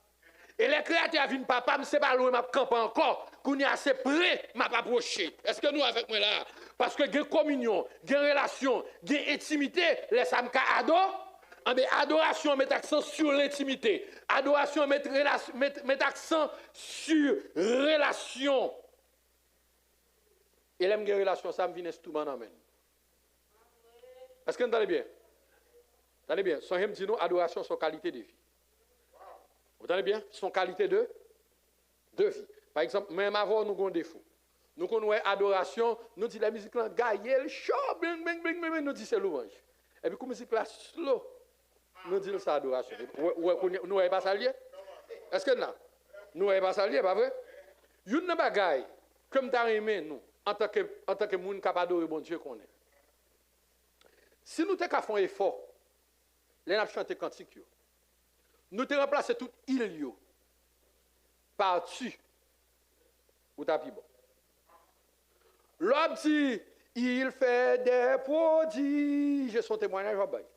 Et le Créateur vient papa, ce n'est pas loin, je campe encore, qu'on est assez près, je m'approcher. Est-ce que nous avec moi là? Parce que il y a communion, il y a relation, il y a intimité, les âmes adorent. Adoration met accent sur l'intimité. Adoration met accent sur relation. Et l'aime relation, ça me vient instrument dans. Est-ce que vous entendez bien? Vous entendez bien? Son dit nous, adoration, son qualité de vie. Vous entendez bien? Son qualité de vie. Par exemple, même avant, nous avons un défaut. Nous connaissons adoration, nous disons la musique là, gaïel, chaud, bing, bing, bing, bing, nous disons c'est louange. Et puis, comme la musique là, slow. Nous disons ça adoration. Nous n'avons pas ça lié? Est-ce que nous? Nous n'avons pas ça lié, pas vrai? Nous n'avons pas de comme tu as aimé, nous, en tant que monde capable d'adorer bon Dieu qu'on est. Si nous avons fait un effort, nous avons chanté cantique, nous avons remplacé tout il par tu ou tapis bon. L'homme dit, il fait des prodiges, son témoignage va bailler.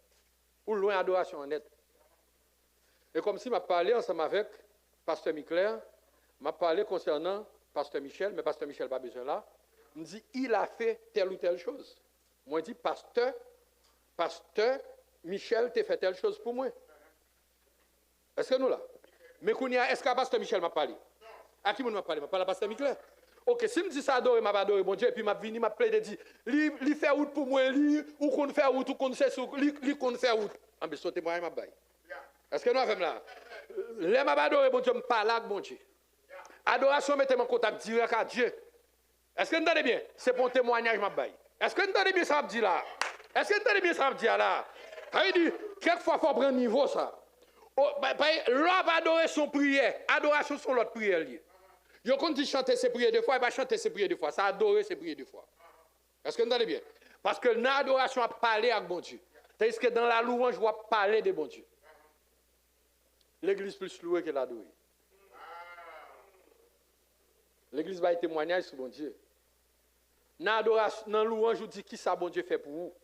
Ou loin adoration en net. Et comme si je parlais ensemble avec Pasteur Miclair, je parlais concernant Pasteur Michel, mais Pasteur Michel n'a pas besoin là. Je me dis, il a fait telle ou telle chose. Moi, je dis, Pasteur Michel t'a fait telle chose pour moi. Est-ce que nous là? Mais est-ce que Pasteur Michel m'a parlé? À qui m'a parlé? Je parle à Pasteur Miclair. Ok, si je me dis ça adore, je vais adorer mon Dieu, et puis je vais venir, je vais dire, lui fait route pour moi, ou qu'on fait route, ou qu'on fait lui qu'on fait route. Ah, mais sautez moi, je vais. Est-ce que nous avons là? Les je vais adorer mon Dieu, je parle avec mon Dieu. Adoration, mettez-moi en contact direct à Dieu. Est-ce que vous entendez bien? C'est pour un témoignage, je vais. Est-ce que vous entendez bien ça me dit là? Est-ce que vous entendez bien ça me dit là? Ça veut dire, quelquefois, il faut prendre niveau ça. L'homme va adorer son prière. Adoration, c'est l'autre prière liée. Yo quand dit chanter ses prières deux fois, il va chanter ses prières deux fois. Ça adorer ses prières deux fois. Est-ce que vous entendez bien? Parce que dans l'adoration, on parler avec bon Dieu. Tandis que dans la louange, je vais parler de bon Dieu. L'église plus louée que l'adorer. L'église va être témoignage sur bon Dieu. Dans la louange, on dit qui ça bon Dieu fait pour vous.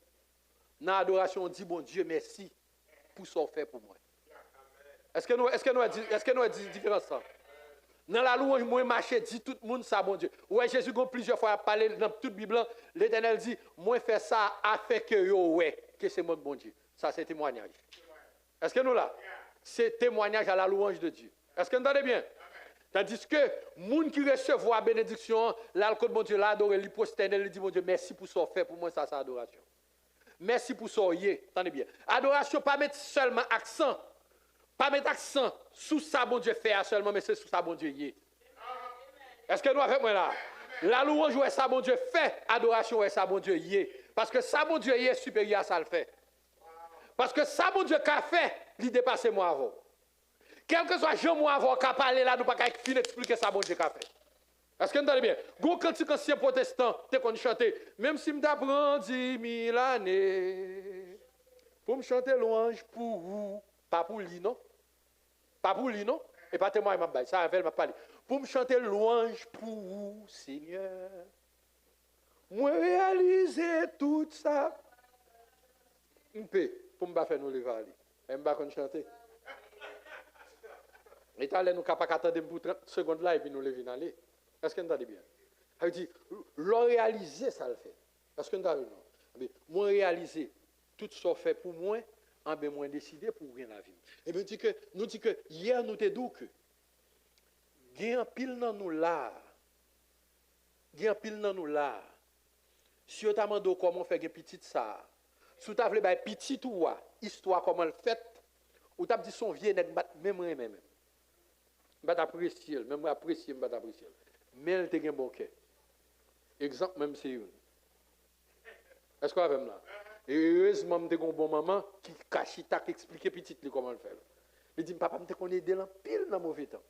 Dans l'adoration, on dit bon Dieu merci pour ce qu'il fait pour moi. Est-ce que nous avons dit différence ça? Dans la louange, moi, marcher, dit tout le monde ça, bon Dieu. Ouais, Jésus, plusieurs fois, parlé dans toute la Bible, l'Éternel dit, moi, fais ça afin que yo, ouais, que c'est moi, bon Dieu. Ça, c'est témoignage. Est-ce que nous là? C'est témoignage à la louange de Dieu. Est-ce que vous entendez bien? Tandis que, les gens qui reçoivent la bénédiction, l'alcool, bon Dieu, l'adore, il prosterne, il dit, bon Dieu, merci pour ce que fait, pour moi, ça, c'est adoration. Merci pour ce que attendez bien. Adoration, pas mettre seulement accent. Pas mettre accent sous ça, bon Dieu, fait seulement, mais c'est sous ça, bon Dieu, y est. Est-ce que nous avons moi là? La louange, ouais, ça, bon Dieu, fait. Adoration, ouais, ça, bon Dieu, y est. Parce que ça, bon Dieu, y est supérieur à ça, le fait. Parce que ça, bon Dieu, qu'a fait, il dépasse moi avant. Quel que soit Jean, moi avant, qu'a parlé là, nous pas qu'à finir expliquer ça, bon Dieu, qu'a fait. Est-ce que vous entendez bien? Quand cantique ancien protestant, t'es qu'on chantait, même si m'apprends 10 000 années, pour me chanter louange pour vous, pas pour lui, non? Pas pour lui, non? Et pas témoin, ça avait m'a parlé. Pour me chanter louange pour vous, Seigneur. Moi réaliser tout ça. Pour me faire nous lever aller. Et me pas chanter. Et allez nous capable attendre pour 30 secondes là et puis nous lever aller. Est-ce que vous entendez bien? Ça veut dire, le réaliser, ça le fait. Est-ce que vous entendez bien? Moi réaliser tout ce fait pour moi, en bien moins décidé pour rien la vie. Et bien nous dit que hier nous t'ai dit que il y a un pile dans nous là. Il y a un pile dans nous là. Si vous avez demandé comment faire petit ça, si vous avez dit petit ou histoire comment le fait, ou tu as dit son vieux nèg même. Je apprécier, même apprécier, je apprécier. Mais elle te un bon cœur. Exemple même c'est une. Est-ce qu'on a même là? Et heureusement, je suis un bon maman qui cache, qui explique petit comment le faire. Il dit, papa, je connais des pile dans mauvais temps.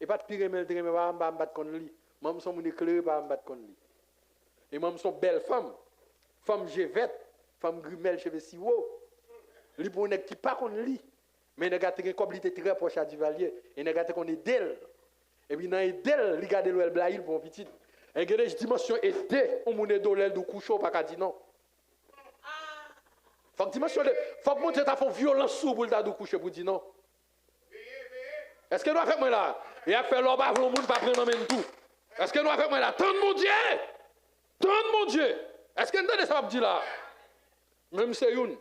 Et pas de pire, mais je ne vais pas me battre contre lui. Maman, je suis éclairé, je ne vais pas me battre contre lui. Et maman, je suis une belle femme. Femme Gévette, femme Grimel, cheveux si haut. Lui, pour un qui pas contre lui. Mais il a une complicité très proche à Duvalier. Et il a qu'on est d'elle. Et puis, dans d'elle, il garde le blaïl pour un petit. Et il y a une dimension aidée, on m'a donné de coucher, pas qu'à dire non. Faut que mon Dieu t'a fait violence sous pour le coucher pour dire non. Est-ce que nous avons fait moi là? Et a fait l'homme avant le monde pas prendre en tout. Est-ce que nous avons fait moi là? Tente mon Dieu! Tente mon Dieu! Est-ce que nous avons ça dire là? Même c'est une.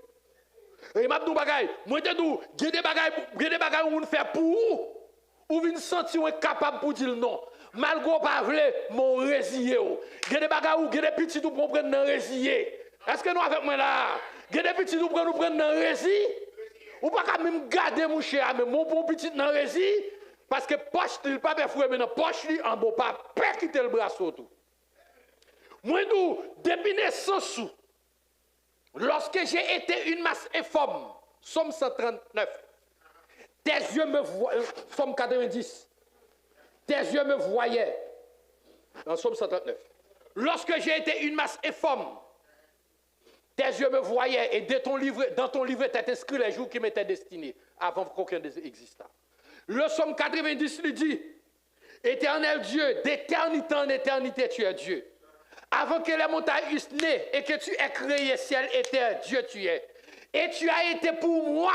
Et m'a dit bagay, moi te dis, il y a des bagages où on fait pour vous. Ou vous sentir incapable pour dire non. Malgré pas vle, mon résilié. Il y a des bagages où il y a des petits pour prendre dans résilié. Est-ce que nous avons fait moi là? Il y a des petits pour prendre dans résilié. Ou pas quand même garder mon cher, mais mon bon petit dans résilié. Parce que poche, il pas faire fouet, mais dans poche, en beau pas, quitter le bras tout. Moi, depuis naissance, lorsque j'ai été une masse informe, Somme 139, tes yeux me voyaient, Somme 90, tes yeux me voyaient, dans Somme 139. Lorsque j'ai été une masse informe, tes yeux me voyaient, et dans ton livre était inscrit les jours qui m'étaient destinés, avant qu'aucun des existât. Le Somme 90 lui dit, Éternel Dieu, d'éternité en éternité, tu es Dieu. Avant que les montagnes eussent né et que tu aies créé ciel et terre, Dieu tu es. Et tu as été pour moi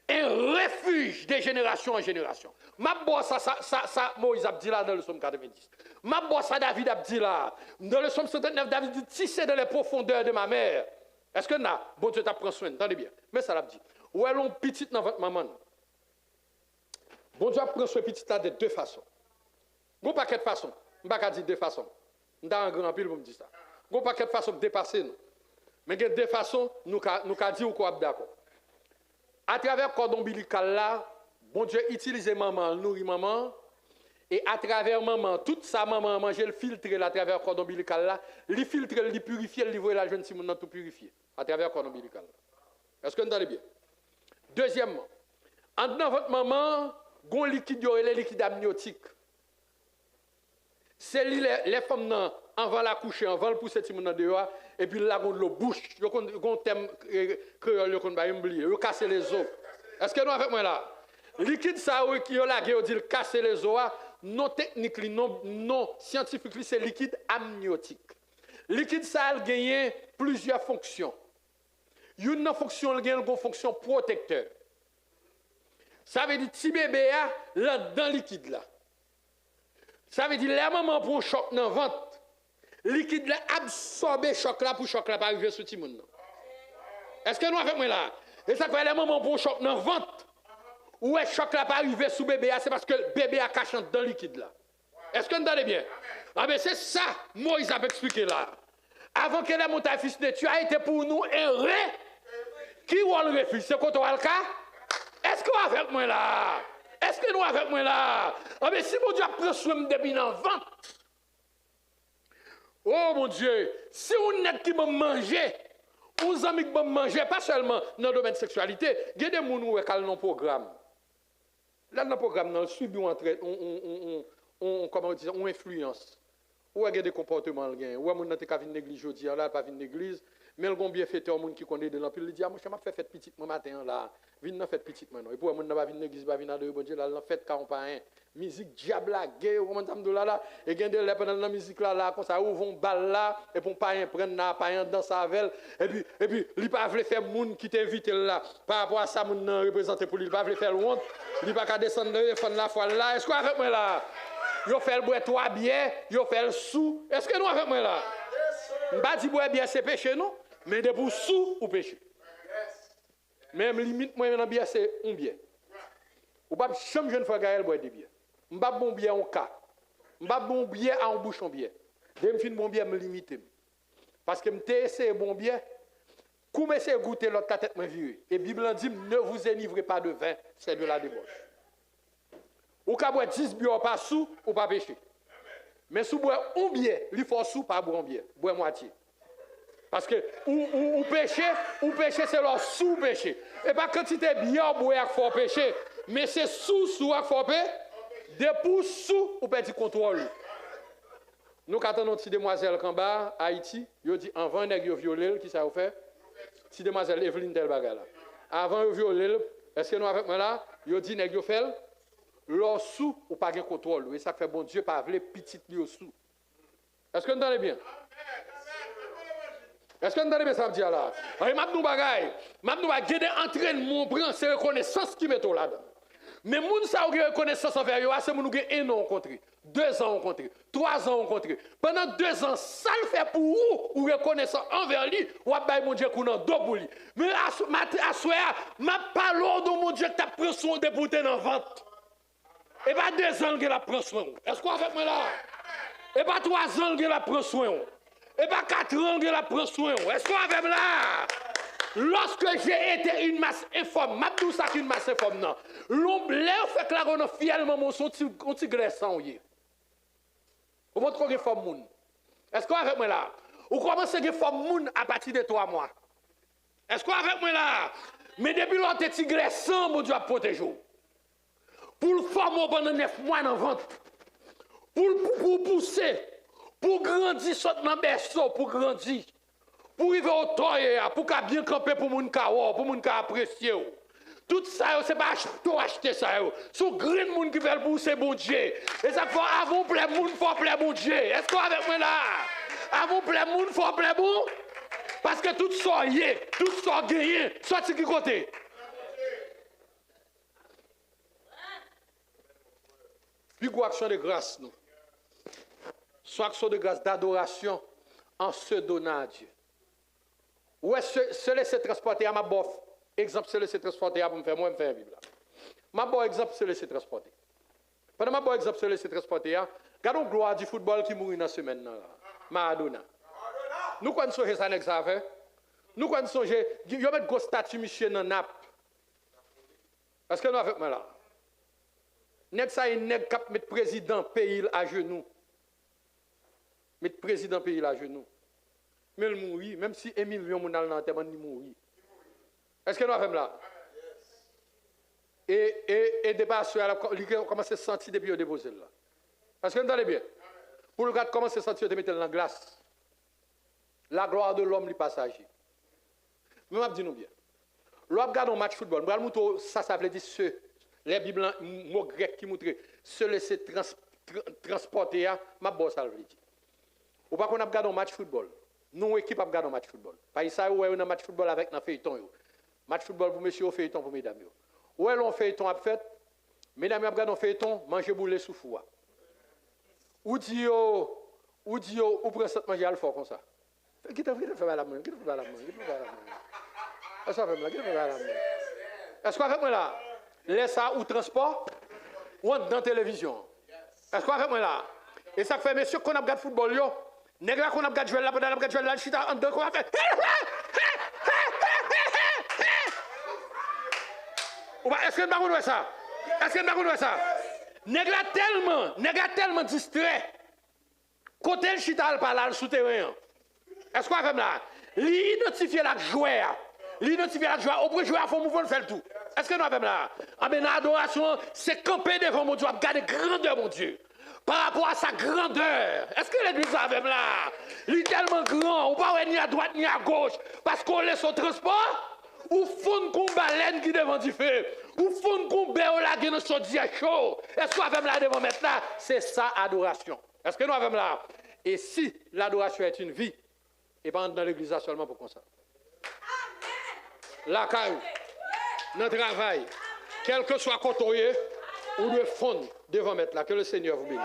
un refuge de génération en génération. Ma bosse, ça, Moïse a dit là dans le Somme 90. Ma bosse, ça, David a dit là. Dans le Somme 139, David dit, si c'est dans les profondeurs de ma mère. Est-ce que là, bon Dieu t'a pris soin, entendez bien. Mais ça l'a dit. Où est l'on petite dans votre maman? Bon Dieu prend soin petit là de deux façons. Bon paquet de façons. Je ne vais pas dire deux façons. Je suis un grand pile pour me dire ça. Bon paquet de façons de dépasser nous. Mais il y a deux façons, nous avons dit ou quoi d'accord. À travers le cordon ombilical là, bon Dieu utilise maman, nourrit maman. Et à travers maman, toute sa maman manger le filtre à travers le cordon ombilical là, le filtre, le purifier, le livrer la jeune Simon tout purifié. À travers le cordon ombilical. Est-ce que vous entendez bien? Deuxièmement, en dedans votre maman, gon liquide les liquides amniotiques. C'est les femmes avant la coucher, avant le pousser Simon dehors et puis là gon de l'eau bouche, yo gon thème créole yo kon ba oublier, yo casser les os. Est-ce que nous avec moi là? Liquide ça qui yo la yo dit casser les os, non technique non scientifique, c'est liquide amniotique. Liquide ça a gagné plusieurs fonctions. Une fonction il gagne une fonction protecteur. Ça veut dire petit bébé là dans liquide là. Ça veut dire les mamans pour un choc dans le ventre. Liquide là absorber choc là pour choc là pas arriver sur Timoun. Est-ce que nous avec moi là? Et ça fait les mamans pour un choc dans le ventre. Ou est choc là pas arriver sous bébé, c'est parce que le bébé a caché dans le liquide là. Est-ce que vous entendez bien? Ah ben c'est ça, Moïse a expliqué là. Avant que les montagnes fils de tu as été pour nous un qui ou le refuge, c'est quoi le cas? Est-ce que vous avec moi là? Est-ce que nous avec moi là? Ah ben si mon Dieu a pris soin de depuis dans le ventre. Oh mon Dieu, si on est qui m'a mangé, on amis qui m'a mangé, pas seulement dans le domaine de sexualité, il y a des gens qui ont un programme. Là, dans le programme, on subit comment dire, on influence. Ou il y a des comportements, ou il y a des gens qui viennent l'église aujourd'hui, là, pas venir l'église, mais il y a bien fait un monde qui connaît de l'empile, il dit, moi, je m'ai fait petite matin, là, viens dans fête petite maintenant. Et pour les gens qui viennent l'église, pas venir de bon Dieu, là, dans fête quand on pas un. Musique diable, guerre, comment ça me dit là, et il y a des gens pendant la musique là, comme ça, où vont balle là, et pour pas un prendre là, pas un dans sa velle, et puis, il pas veut faire monde qui t'invite là, par rapport à ça, moun représenté pour lui, il pas veut faire honte, il pas qu'à descendre de la foi là, est-ce qu'on avec moi là? Yo fait le boire toi bien, yo fait le sous. Est-ce que nous avec moi là? On pas dit boire bien c'est péché non, mais de pour sous ou péché. Même limite moi dans bien c'est un bien. Ou pas jamais jeune fois Gaël boire des biens. On pas bon bien en cas. On pas bon bien en bouche en bien. Dès me fin bon bien me limiter. Parce que me c'est bon bien. Comment c'est goûter l'autre tête me virer. Et Bible dit ne vous enivrez pas de vin, c'est de la débauche. Ou ka boire 10 bières pas sous ou pas péché. Mais si vous boire un bière, il faut sous pas boire un bière, boire moitié. Parce que ou péché c'est leur sous péché. Et pas quantité bière boire faut péché, mais c'est sous faut péché. Des pour sous ou perdre contrôle. Nous attendons une petite demoiselle en bas Haïti, yo dit avant nèg yo violer qui ça fait? Petite demoiselle Evelyne tel bagay là. Avant yo violer, est-ce que nous avec moi là, yo dit nèg yo fait leur sous ou pas de contrôle. Et ça fait bon Dieu pas vle petite li au sous. Est-ce que vous entendez bien? Est-ce que vous entendez bien ça me dit là? Et m'a nous bagay, m'a nous bagay d'entraînement prend c'est reconnaissance qui met là-dedans. Mais moun sa ou reconnaissance envers yo, c'est moun gen 1 an rencontré, 2 ans rencontré, 3 ans rencontré. Pendant 2 ans, ça le fait pour ou reconnaissance envers lui, ou bay mon Dieu qu'on en do pour lui. Mais à soir, m'a parlé de mon Dieu t'a pris soin de pour dans ventre. Et pas 2 ans que la prend soin. Est-ce qu'on fait moi là? Et pas 3 ans que la prend soin. Et pas 4 ans que la prend soin. Est-ce qu'on fait là? Lorsque j'ai été une masse informe, m'a tout ça qu'une masse informe non. L'homme fait que la on fièrement mon son petit graissant yé. Vous montre qu'on forme moun. Est-ce qu'on avec moi là? Ou commencez à forme moun à partir de 3 mois. Est-ce qu'on avec moi là? Mais depuis l'autre petit graissant mon Dieu a protégé. Pour le former pendant 9 mois dans le ventre. Pour pousser, pour grandir, sortir dans le berceau, pour grandir. Pour arriver au toit, pour bien camper pour mon kawa, pour mon apprécier. Tout ça, c'est pas acheter ça. C'est grand monde qui veut pousser bon Dieu. Et ça fait avant plein monde, faut plein bon Dieu. Est-ce qu'on avec moi là? Avant plein monde, faut plein bon. Parce que tout ça y est, tout ça gagné, soit qui côté. Puis action de grâce, nous. Soit action de grâce, d'adoration en se donnant à Dieu. Ou est-ce se laisser transporter à ma bof? Exemple, se laisser transporter à me faire moi, me faire Bible. Ma bon exemple, se laisser transporter. Pendant ma bon exemple, se laisser transporter, regardons gloire du football qui mourit dans la semaine. Maradona. Nous connaissons ça, n'est-ce pas? Nous connaissons, il y a une grosse statue Michel dans Naples. Est-ce que nous avons fait moi là? N'est-ce pas un nèg qui met président pays à genoux? Met président pays à genoux. Mais il mourit, même si 1 million de gens dans il mourit. Est-ce que nous avons là? Et débat sur la il a commencé à se sentir depuis le déposé là. Est-ce que nous allons bien? Pour le gars commencer à se sentir de mettre dans la glace. La gloire de l'homme, le passager. Mais je dis nous bien. L'homme regarde un match football. Ça veut dire ce. Les Bibles, mots grecs qui montrent se laisser transporter, ma bosse ça veut dire. Ou pas qu'on a regardé un match football. Nous, équipe, a regardé un match football. Par ça, on a un match football avec un feuilleton. Match football pour messieurs, feuilleton pour mesdames. Où est-ce qu'on feuilleton a fait? Mesdames, regardez un feuilleton, mangez boulet sous foie. ou dit, ou prend cette manger à le fort comme ça. Qui t'a fait la main? Qui t'a fait la main? Est-ce qu'on fait là? Qui t'a fait la main? Est-ce qu'on fait moi là? Laisse ça ou transport, ou dans la télévision. Est-ce qu'on fait moi là? Et ça fait, messieurs, qu'on a regardé football, yo. Nègre qu'on a regardé jouer là, pendant qu'on a regardé jouer là, chita en deux, qu'on a fait. Est-ce que nous avons ça? Est-ce que nous avons ça? Nègre tellement distrait. Côté le chita par là, le souterrain. Est-ce qu'on fait là? L'identifier la joueur. L'identifier la joueur. Au bout de jouer, il faut mouvement faire le tout. Est-ce que nous avons là? Ah ben l'adoration, c'est camper devant mon Dieu, regarder grandeur, mon Dieu. Par rapport à sa grandeur. Est-ce que l'église a même là? Il est tellement grand, on ne peut pas ni à droite ni à gauche. Parce qu'on laisse au transport, ou font qu'on baleine qui devant du feu. Ou font qu'on béo la gueule sur le chaud. Est-ce qu'on a même là devant mettre là? C'est ça, adoration. Est-ce que nous avons là? Et si l'adoration est une vie, et pas dans l'église seulement pour qu'on ça. La caille, notre travail, quel que soit côté, ou de fond devant mettre là, que le Seigneur vous bénisse.